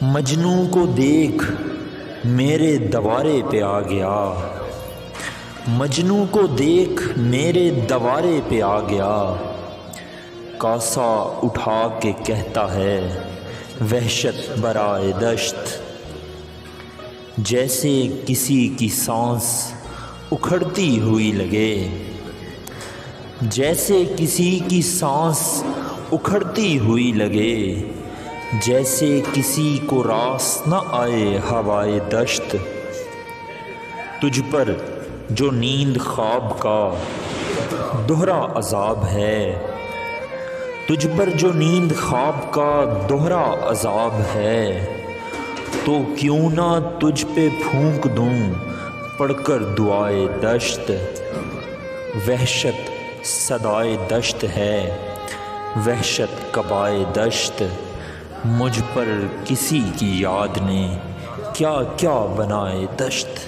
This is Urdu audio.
مجنوں کو دیکھ میرے دوارے پہ آ گیا، مجنوں کو دیکھ میرے دوارے پہ آ گیا، کاسا اٹھا کے کہتا ہے وحشت برائے دشت، جیسے کسی کی سانس اکھڑتی ہوئی لگے، جیسے کسی کی سانس اکھڑتی ہوئی لگے، جیسے کسی کو راس نہ آئے ہوائے دشت، تجھ پر جو نیند خواب کا دوہرا عذاب ہے، تجھ پر جو نیند خواب کا دوہرا عذاب ہے، تو کیوں نہ تجھ پہ پھونک دوں پڑھ کر دعائے دشت، وحشت صدائے دشت ہے، وحشت قبائے دشت، مجھ پر کسی کی یاد نے کیا کیا بنائے دشت۔